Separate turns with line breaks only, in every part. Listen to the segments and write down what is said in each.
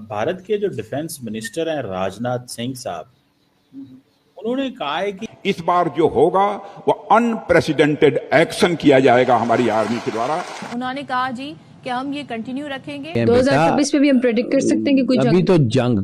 भारत के जो defence minister हैं राजनाथ सिंह साहब, उन्होंने कहा है कि
इस बार जो होगा वो अनप्रेसिडेंटेड एक्शन किया जाएगा हमारी आर्मी के द्वारा।
उन्होंने कहा जी कि हम ये कंटिन्यू रखेंगे।
2026 में भी हम प्रेडिक्ट कर सकते हैं कि कोई
अभी तो जंग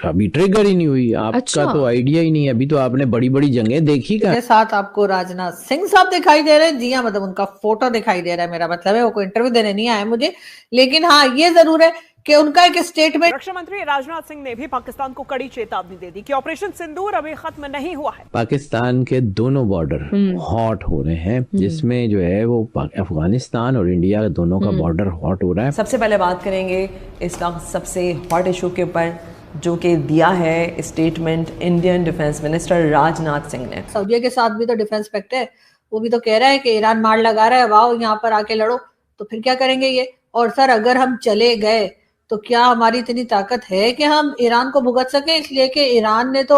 अभी ट्रिगर ही नहीं हुई। आपका
अच्छा।
तो आइडिया ही नहीं है। अभी तो आपने बड़ी बड़ी जंगें देखी का।
के साथ आपको राजनाथ सिंह साहब दिखाई दे रहे हैं। जी हाँ, मतलब उनका फोटो दिखाई दे रहा है। मेरा मतलब है वो कोई इंटरव्यू देने नहीं आया मुझे, लेकिन हाँ ये जरूर है कि उनका एक स्टेटमेंट।
रक्षा मंत्री राजनाथ सिंह ने भी पाकिस्तान को कड़ी चेतावनी दे दी कि ऑपरेशन सिंदूर अभी खत्म नहीं हुआ है।
पाकिस्तान के दोनों बॉर्डर हॉट हो रहे हैं, जिसमें जो है वो अफगानिस्तान और इंडिया दोनों का बॉर्डर हॉट हो रहा है।
सबसे पहले बात करेंगे इसका सबसे हॉट इशू के ऊपर, जो कि दिया है statement Indian defence minister Rajnath Singh ने।
सऊदीया के साथ भी तो डिफेंस पैक्ट है, वो भी तो कह रहा है कि ईरान मार लगा रहा है, वाओ यहाँ पर आके लड़ो, तो फिर क्या करेंगे ये। और सर अगर हम चले गए तो क्या हमारी इतनी ताकत है कि हम ईरान को भुगत सके, इसलिए कि ईरान ने तो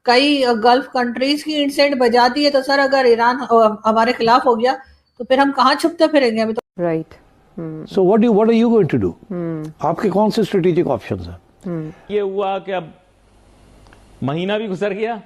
कई गल्फ कंट्रीज की इंसेंट बजा दी है। तो सर अगर ईरान हमारे खिलाफ हो गया तो फिर हम कहाँ छुपते फिरेंगे अभी तो।
Right. So what are you going to do? आपके कौन से स्ट्रेटेजिक ऑप्शंस हैं?
ये हुआ कि अब महीना भी गुजर गया।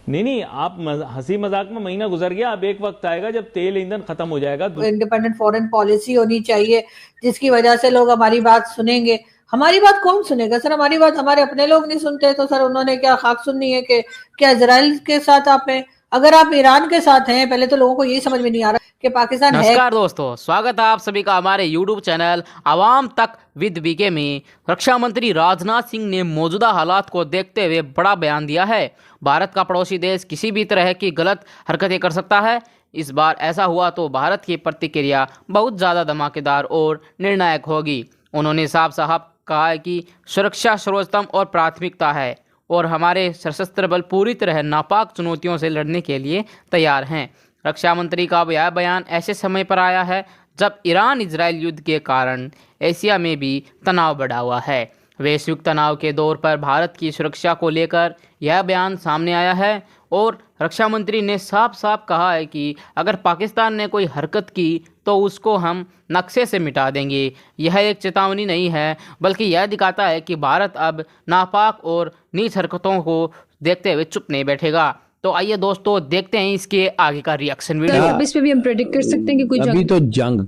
नहीं, आप हंसी मजाक में महीना गुजर गया। अब एक वक्त आएगा जब तेल ईंधन खत्म हो जाएगा।
इंडिपेंडेंट फॉरेन पॉलिसी होनी चाहिए जिसकी वजह से लोग हमारी बात सुनेंगे। हमारी बात कौन सुनेगा सर? हमारी बात हमारे अपने लोग नहीं सुनते, तो सर उन्होंने क्या खाक सुननी है कि क्या इजराइल के साथ आप हैं? अगर आप ईरान के साथ हैं, पहले तो लोगों को यही समझ में नहीं आ रहा कि पाकिस्तान है।
नमस्कार दोस्तों, स्वागत है आप सभी का हमारे YouTube चैनल आवाम तक विद बीके में। रक्षा मंत्री राजनाथ सिंह ने मौजूदा हालात को देखते हुए बड़ा बयान दिया है। भारत का पड़ोसी देश किसी भी तरह की गलत हरकतें कर सकता है। इस बार ऐसा हुआ तो भारत की प्रतिक्रिया बहुत ज़्यादा धमाकेदार और निर्णायक होगी। उन्होंने साफ साफ कहा है कि सुरक्षा सर्वोत्तम और प्राथमिकता है और हमारे सशस्त्र बल पूरी तरह नापाक चुनौतियों से लड़ने के लिए तैयार हैं। रक्षा मंत्री का यह बयान ऐसे समय पर आया है जब ईरान इजराइल युद्ध के कारण एशिया में भी तनाव बढ़ा हुआ है। वैश्विक तनाव के दौर पर भारत की सुरक्षा को लेकर यह बयान सामने आया है और रक्षा मंत्री ने साफ साफ कहा है कि अगर पाकिस्तान ने कोई हरकत की तो उसको हम नक्शे से मिटा देंगे। यह एक चेतावनी नहीं है, बल्कि यह दिखाता है कि भारत अब नापाक और नीच हरकतों को देखते हुए चुप नहीं बैठेगा। तो आइए दोस्तों देखते हैं इसके आगे का रिएक्शन वीडियो।
इस पे भी हम प्रेडिक्ट कर सकते हैं कि कोई
अभी तो जंग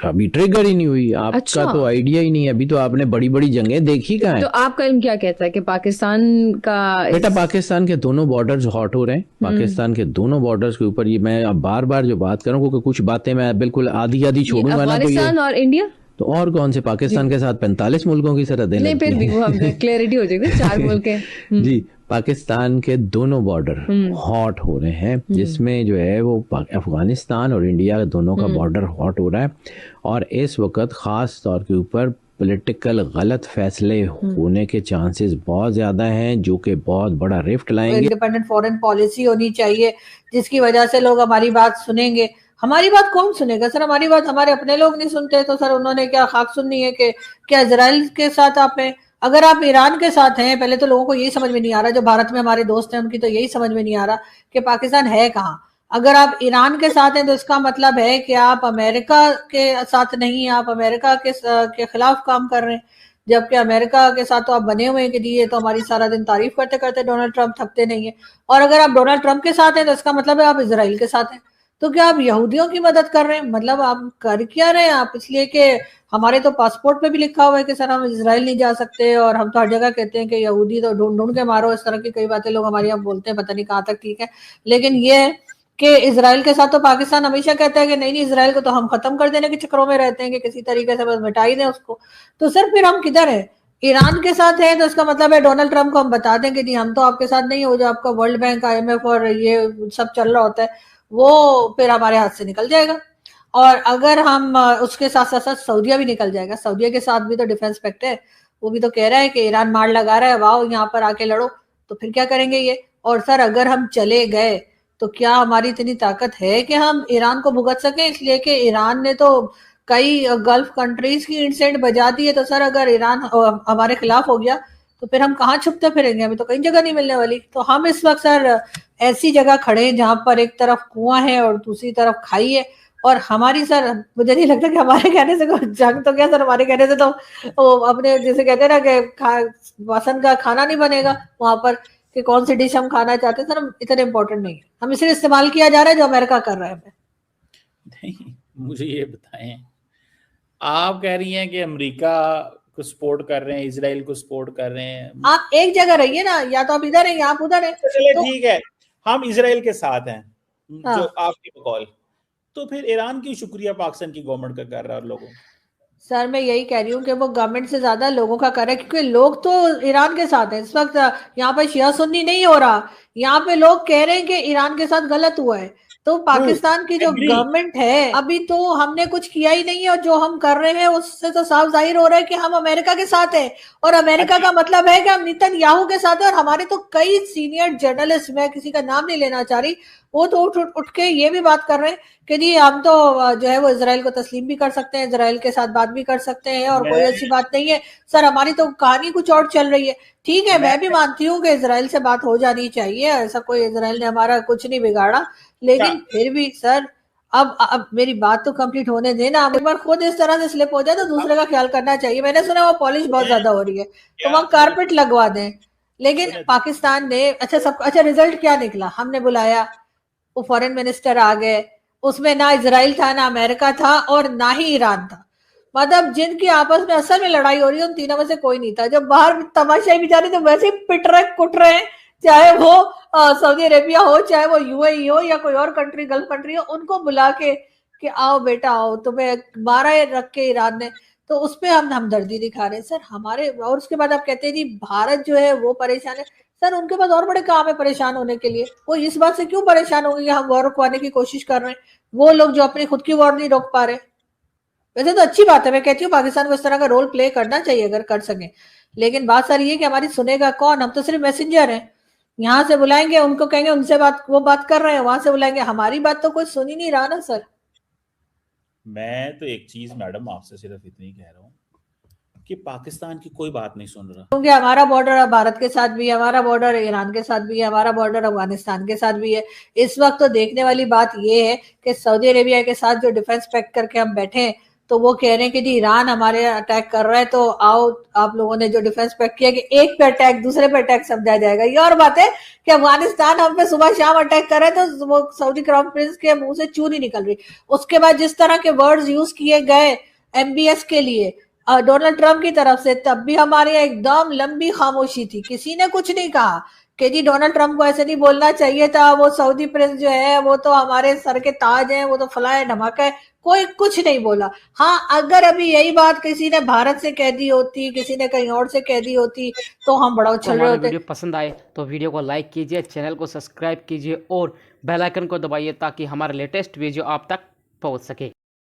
अभी ट्रिगर ही नहीं हुई। आपका
अच्छा।
तो आइडिया ही नहीं है। अभी तो आपने बड़ी बड़ी जंगें देखी का है।
तो आपका इल्म क्या कहता है कि पाकिस्तान का
बेटा पाकिस्तान के दोनों बॉर्डर्स हॉट हो रहे हैं। पाकिस्तान के दोनों बॉर्डर्स के ऊपर ये मैं अब बार बार जो बात करूँ, क्योंकि कुछ बातें मैं बिल्कुल आधी आधी छोड़ूंगा ना, तो
अफगानिस्तान और इंडिया
तो और कौन से पाकिस्तान के साथ 45 मुल्कों की सरहदें
नहीं, फिर भी वो क्लैरिटी हो जाएगी, 4 मुल्क हैं।
जी, पाकिस्तान के दोनों बॉर्डर हॉट हो रहे हैं, जिसमें जो है वो अफगानिस्तान और इंडिया दोनों का बॉर्डर हॉट हो रहा है। और इस वक्त खास तौर के ऊपर पॉलिटिकल गलत फैसले होने के चांसेस बहुत ज्यादा हैं, जो कि बहुत बड़ा रिफ्ट लाएंगे।
इंडिपेंडेंट फॉरेन पॉलिसी होनी चाहिए जिसकी वजह से लोग हमारी बात सुनेंगे। हमारी बात कौन सुनेगा सर? हमारी बात हमारे अपने लोग नहीं सुनते, तो सर उन्होंने क्या खाक सुननी है कि क्या इजराइल के साथ आप हैं? अगर आप ईरान के साथ हैं, पहले तो लोगों को यही समझ में नहीं आ रहा, जो भारत में हमारे दोस्त हैं उनकी तो यही समझ में नहीं आ रहा कि पाकिस्तान है कहाँ। अगर आप ईरान के साथ हैं तो इसका मतलब है कि आप अमेरिका के साथ नहीं, आप अमेरिका के खिलाफ काम कर रहे हैं। जबकि अमेरिका के साथ तो आप बने हुए हैं कि जी ये तो हमारी सारा दिन तारीफ करते करते डोनाल्ड ट्रंप थकते नहीं है। और अगर आप डोनाल्ड ट्रंप के साथ हैं तो इसका मतलब है आप इजराइल के साथ हैं। तो क्या आप यहूदियों की मदद कर रहे हैं? मतलब आप कर क्या रहे हैं आप? इसलिए कि हमारे तो पासपोर्ट पे भी लिखा हुआ है कि सर हम इजराइल नहीं जा सकते, और हम तो हर जगह कहते हैं कि यहूदी तो ढूंढ ढूंढ के मारो। इस तरह की कई बातें लोग हमारे यहाँ बोलते हैं, पता नहीं कहाँ तक ठीक है। लेकिन ये है कि इजराइल के साथ तो पाकिस्तान हमेशा कहता है कि नहीं इजराइल को तो हम खत्म कर देने के चक्रों में रहते हैं कि किसी तरीके से बस मिटा ही दें उसको। तो सर फिर हम किधर है? ईरान के साथ है तो इसका मतलब है डोनाल्ड ट्रंप को हम बता दें कि जी हम तो आपके साथ नहीं हो, जो आपका वर्ल्ड बैंक, IMF और ये सब चल रहा होता है वो फिर हमारे हाथ से निकल जाएगा। और अगर हम उसके साथ साथ सऊदीया भी निकल जाएगा। सऊदीया के साथ भी तो डिफेंस पैक्ट है, वो भी तो कह रहा है कि ईरान मार लगा रहा है, वाओ यहाँ पर आके लड़ो, तो फिर क्या करेंगे ये। और सर अगर हम चले गए तो क्या हमारी इतनी ताकत है कि हम ईरान को भुगत सके, इसलिए कि ईरान ने तो कई गल्फ कंट्रीज की इंसेंट बजा दी है। तो सर अगर ईरान हमारे खिलाफ हो गया तो फिर हम कहाँ छुपते फिरेंगे? हमें तो कहीं जगह नहीं मिलने वाली। तो हम इस वक्त सर ऐसी जगह खड़े हैं जहां पर एक तरफ कुआं है और दूसरी तरफ खाई है, और हमारी सर मुझे नहीं लगता कि हमारे कहने से कोई जंग, तो क्या सर हमारे कहने से तो वो अपने जैसे कहते हैं ना कि पसंद का खाना नहीं बनेगा वहां पर कि कौन सी डिश हम खाना चाहते हैं। सर हम इतने इंपॉर्टेंट नहीं है, हम इसे इस्तेमाल किया जा रहा है जो अमेरिका कर रहा है।
नहीं, मुझे ये बताएं, आप कह रही हैं कि अमेरिका को सपोर्ट कर रहे हैं, इजराइल को सपोर्ट कर रहे हैं।
आप एक जगह रहिए ना, या तो आप इधर हैं या आप उधर हैं।
चलिए ठीक है, हम इजराइल के साथ हैं जो आपकी बकौल, तो फिर ईरान की शुक्रिया पाकिस्तान की गवर्नमेंट का कर रहा है लोगों।
सर मैं यही कह रही हूँ कि वो गवर्नमेंट से ज्यादा लोगों का कर रहा है, क्योंकि लोग तो ईरान के साथ हैं इस वक्त। यहाँ पर शिया सुन्नी नहीं हो रहा, यहाँ पे लोग कह रहे हैं कि ईरान के साथ गलत हुआ है। तो पाकिस्तान की जो गवर्नमेंट है अभी तो हमने कुछ किया ही नहीं है, और जो हम कर रहे हैं उससे तो साफ जाहिर हो रहा है कि हम अमेरिका के साथ हैं, और अमेरिका का मतलब है कि हम नेतन्याहू के साथ हैं। और हमारे तो कई सीनियर जर्नलिस्ट, मैं किसी का नाम नहीं लेना चाह रही, वो तो उठ के ये भी बात कर रहे हैं कि जी हम तो जो है वो इजराइल को तस्लीम भी कर सकते हैं, इजराइल के साथ बात भी कर सकते हैं, और कोई ऐसी बात नहीं है। सर हमारी तो कहानी कुछ और चल रही है। ठीक है, मैं भी मानती हूँ कि इजराइल से बात हो जानी चाहिए, ऐसा कोई इजराइल ने हमारा कुछ नहीं बिगाड़ा, लेकिन फिर भी सर अब मेरी बात तो कंप्लीट होने देना। एक बार खुद इस तरह से स्लिप हो जाए तो दूसरे का ख्याल करना चाहिए। मैंने सुना वो पॉलिश बहुत ज्यादा हो रही है, तो वहाँ कारपेट लगवा दें। लेकिन पाकिस्तान ने अच्छा रिजल्ट क्या निकला, हमने बुलाया, वो फॉरेन मिनिस्टर आ गए, उसमें ना इजराइल था, ना अमेरिका था, और ना ही ईरान था। मतलब जिनकी आपस में असल में लड़ाई हो रही है उन तीनों में से कोई नहीं था। जब बाहर तमाशाई बेचारे तो वैसे ही पिट रहे कुट रहे हैं, चाहे वो सऊदी अरेबिया हो, चाहे वो यूएई हो, या कोई और कंट्री गल्फ कंट्री हो, उनको बुला के कि आओ बेटा आओ, तुम्हें मारा रख के ईरान ने, तो उस पर हम हमदर्दी दिखा रहे हैं सर हमारे। और उसके बाद आप कहते हैं जी भारत जो है वो परेशान है। सर उनके पास और बड़े काम है परेशान होने के लिए, वो इस बात से क्यों परेशान होंगे कि हम वॉर रुकवाने की कोशिश कर रहे हैं, वो लोग जो अपनी खुद की वॉर नहीं रोक पा रहे। वैसे तो अच्छी बात है, मैं कहती हूँ पाकिस्तान को इस तरह का रोल प्ले करना चाहिए अगर कर सके, लेकिन बात सारी ये कि हमारी सुनेगा कौन, हम तो सिर्फ मैसेंजर हैं। यहाँ से बुलाएंगे, उनको कहेंगे उनसे बात, वो बात कर रहे हैं, वहां से बुलाएंगे, हमारी बात तो कोई सुन ही नहीं रहा ना सर।
मैं तो एक चीज मैडम आपसे सिर्फ इतनी कह रहा हूँ कि पाकिस्तान की कोई बात नहीं सुन रहा,
क्योंकि हमारा बॉर्डर भारत के साथ भी है, हमारा बॉर्डर ईरान के साथ भी है, हमारा बॉर्डर अफगानिस्तान के साथ भी है। इस वक्त तो देखने वाली बात ये है कि सऊदी अरेबिया के साथ जो डिफेंस पैक्ट करके हम बैठे हैं, तो वो कह रहे हैं कि जी ईरान हमारे अटैक कर रहा है, तो आओ आप लोगों ने जो डिफेंस पैक्ट किया कि एक पे अटैक दूसरे पे अटैक समझा जाएगा। ये और बात है कि अफगानिस्तान हम पे सुबह शाम अटैक कर रहा है, तो वो सऊदी क्राउन प्रिंस के मुंह से चू नहीं निकल रही। उसके बाद जिस तरह के वर्ड्स यूज किए गए MBS के लिए डोनाल्ड ट्रंप की तरफ से, तब भी हमारे यहाँ एकदम लंबी खामोशी थी, किसी ने कुछ नहीं कहा कि जी डोनाल्ड ट्रंप को ऐसे नहीं बोलना चाहिए था, वो सऊदी प्रिंस जो है वो तो हमारे सर के ताज हैं, वो तो फलाए धमाका है, कोई कुछ नहीं बोला। हाँ, अगर अभी यही बात किसी ने भारत से कह दी होती, किसी ने कहीं और से कह दी होती, तो हम बड़ा उछल रहे होते।
वीडियो पसंद आए तो वीडियो को लाइक कीजिए, चैनल को सब्सक्राइब कीजिए और बेल आइकन को दबाइए ताकि हमारा लेटेस्ट वीडियो आप तक पहुंच सके।